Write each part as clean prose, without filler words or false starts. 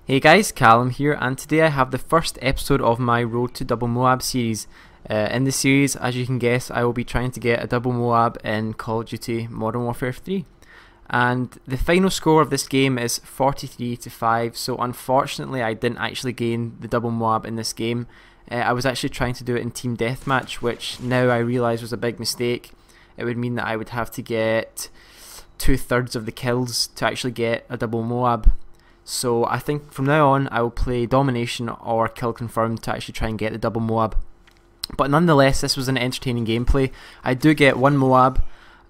Hey guys, Callum here, and today I have the first episode of my Road to Double Moab series. In this series, as you can guess, I will be trying to get a double Moab in Call of Duty Modern Warfare 3. And the final score of this game is 43-5, so unfortunately I didn't actually gain the double Moab in this game. I was actually trying to do it in Team Deathmatch, which now I realise was a big mistake. It would mean that I would have to get 2/3 of the kills to actually get a double Moab. So I think from now on I will play Domination or Kill Confirmed to actually try and get the double Moab. But nonetheless, this was an entertaining gameplay. I do get one Moab,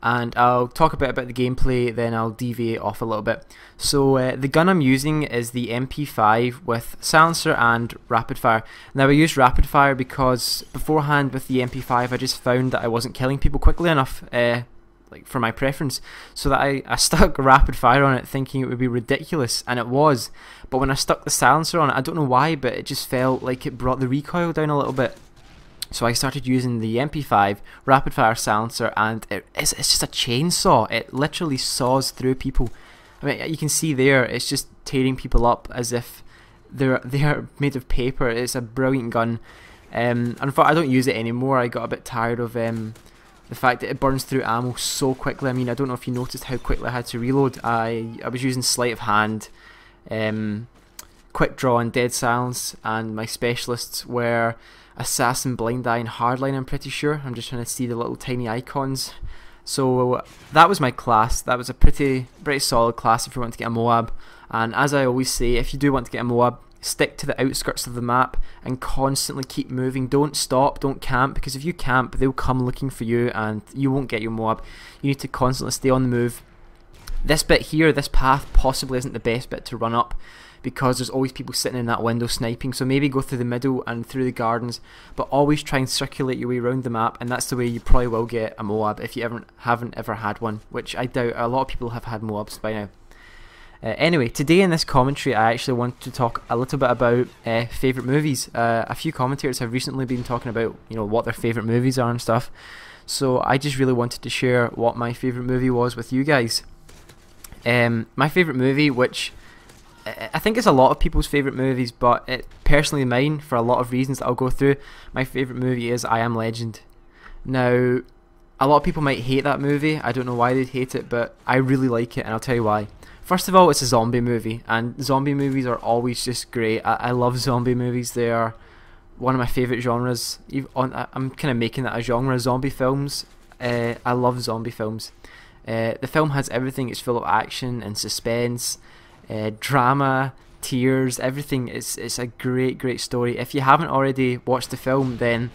and I'll talk a bit about the gameplay, then I'll deviate off a little bit. So the gun I'm using is the MP5 with silencer and rapid fire. Now I used rapid fire because beforehand with the MP5 I just found that I wasn't killing people quickly enough, like for my preference, so that I stuck rapid fire on it thinking it would be ridiculous, and it was. But when I stuck the silencer on it, I don't know why, but it just felt like it brought the recoil down a little bit. So I started using the MP5 rapid fire silencer, and it's just a chainsaw. It literally saws through people. I mean, you can see there, it's just tearing people up as if they're made of paper. It's a brilliant gun. I don't use it anymore. I got a bit tired of the fact that it burns through ammo so quickly. I mean, I don't know if you noticed how quickly I had to reload. I was using sleight of hand, quick draw and dead silence, and my specialists were assassin, blind eye and hardline, I'm pretty sure. I'm just trying to see the little tiny icons. So that was my class. That was a pretty solid class if you want to get a Moab. And as I always say, if you do want to get a Moab, stick to the outskirts of the map and constantly keep moving. Don't stop, don't camp, because if you camp they'll come looking for you and you won't get your Moab. You need to constantly stay on the move. This bit here, this path, possibly isn't the best bit to run up because there's always people sitting in that window sniping, so maybe go through the middle and through the gardens, but always try and circulate your way around the map, and that's the way you probably will get a Moab if you haven't ever had one, which I doubt. A lot of people have had Moabs by now. Anyway, today in this commentary I actually want to talk a little bit about favourite movies. A few commentators have recently been talking about, you know, what their favourite movies are and stuff, so I just really wanted to share what my favourite movie was with you guys. My favourite movie, which I think is a lot of people's favourite movies, but personally mine, for a lot of reasons that I'll go through, my favourite movie is I Am Legend. Now, a lot of people might hate that movie. I don't know why they'd hate it, but I really like it, and I'll tell you why. First of all, it's a zombie movie, and zombie movies are always just great. I love zombie movies. They are one of my favourite genres. I'm kind of making that a genre, zombie films. I love zombie films. The film has everything. It's full of action and suspense, drama, tears, everything. It's a great story. If you haven't already watched the film, then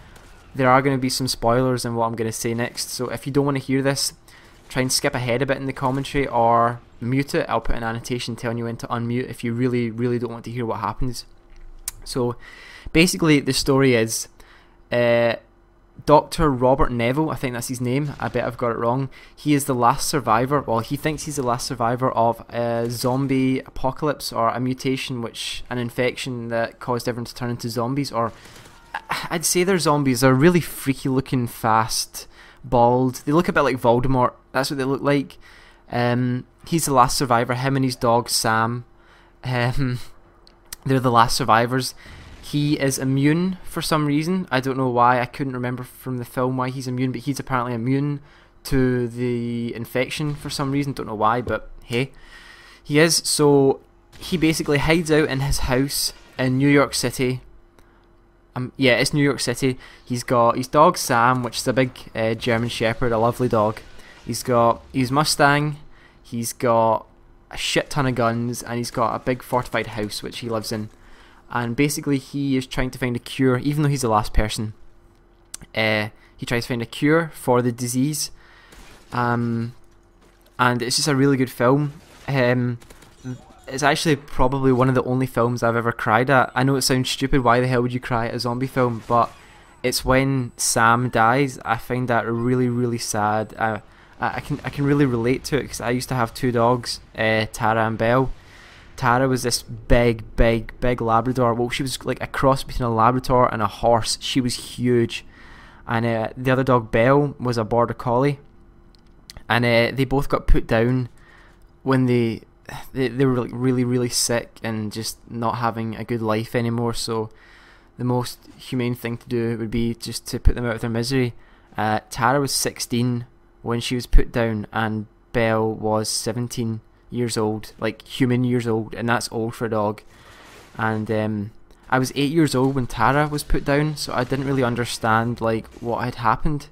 there are going to be some spoilers in what I'm going to say next. So if you don't want to hear this, try and skip ahead a bit in the commentary or mute it. I'll put an annotation telling you when to unmute if you really don't want to hear what happens. So basically the story is Dr. Robert Neville, I think that's his name, I bet I've got it wrong. He is the last survivor, well, he thinks he's the last survivor of a zombie apocalypse, or a mutation, an infection that caused everyone to turn into zombies. Or I'd say they're zombies. They're really freaky looking, fast, bald. They look a bit like Voldemort. That's what they look like. He's the last survivor, him and his dog Sam. They're the last survivors. He is immune for some reason. I don't know why. I couldn't remember from the film why he's immune, but he's apparently immune to the infection for some reason. Don't know why, but hey, he is. So he basically hides out in his house in New York City. Yeah, it's New York City. He's got his dog Sam, which is a big German Shepherd, a lovely dog. He's got his Mustang. He's got a shit ton of guns, and he's got a big fortified house which he lives in. And basically he is trying to find a cure, even though he's the last person. He tries to find a cure for the disease. And it's just a really good film. It's actually probably one of the only films I've ever cried at. I know it sounds stupid, why the hell would you cry at a zombie film? But it's when Sam dies. I find that really sad. I can really relate to it because I used to have two dogs, Tara and Belle. Tara was this big Labrador. Well, she was like a cross between a Labrador and a horse. She was huge. And the other dog, Belle, was a Border Collie. And they both got put down when they they were like really sick and just not having a good life anymore. So the most humane thing to do would be just to put them out of their misery. Tara was 16 when she was put down, and Belle was 17 years old, like human years old, and that's old for a dog. And I was 8 years old when Tara was put down, so I didn't really understand like what had happened.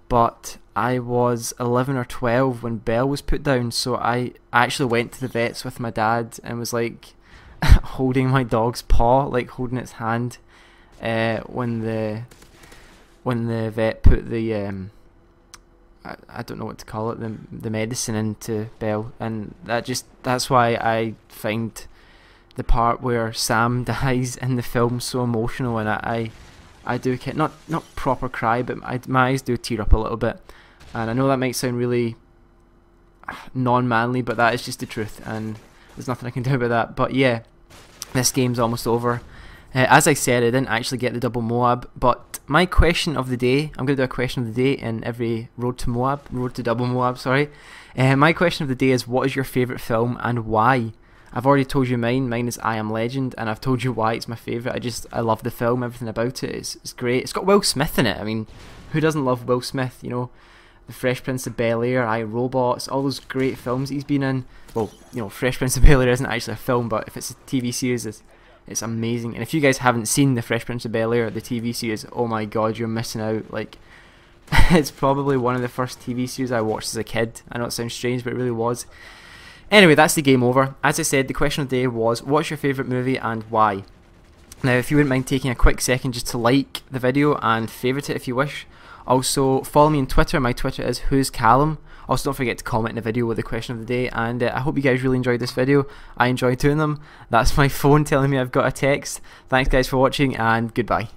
But I was 11 or 12 when Belle was put down, so I actually went to the vets with my dad and was like holding my dog's paw, like holding its hand, when the vet put the I don't know what to call it, the medicine into Belle. And that's why I find the part where Sam dies in the film so emotional, and I do not proper cry, but my eyes do tear up a little bit. And I know that might sound really non-manly, but that is just the truth, and there's nothing I can do about that. But yeah, this game's almost over. As I said, I didn't actually get the double Moab, but my question of the day, I'm going to do a question of the day in every road to double Moab, sorry. My question of the day is, what is your favourite film and why? I've already told you mine. Mine is I Am Legend, and I've told you why it's my favourite. I love the film, everything about it. It's great. It's got Will Smith in it. I mean, who doesn't love Will Smith? You know, The Fresh Prince of Bel-Air, I, Robots, all those great films he's been in. Well, you know, Fresh Prince of Bel-Air isn't actually a film, but if it's a TV series, it's amazing. And if you guys haven't seen The Fresh Prince of Bel-Air, the TV series, oh my god, you're missing out. Like, it's probably one of the first TV series I watched as a kid. I know it sounds strange, but it really was. Anyway, that's the game over. As I said, the question of the day was, what's your favourite movie and why? Now, if you wouldn't mind taking a quick second just to like the video and favourite it if you wish. Also, follow me on Twitter. My Twitter is Who's Callum. Also, don't forget to comment in the video with the question of the day. And I hope you guys really enjoyed this video. I enjoyed doing them. That's my phone telling me I've got a text. Thanks guys for watching, and goodbye.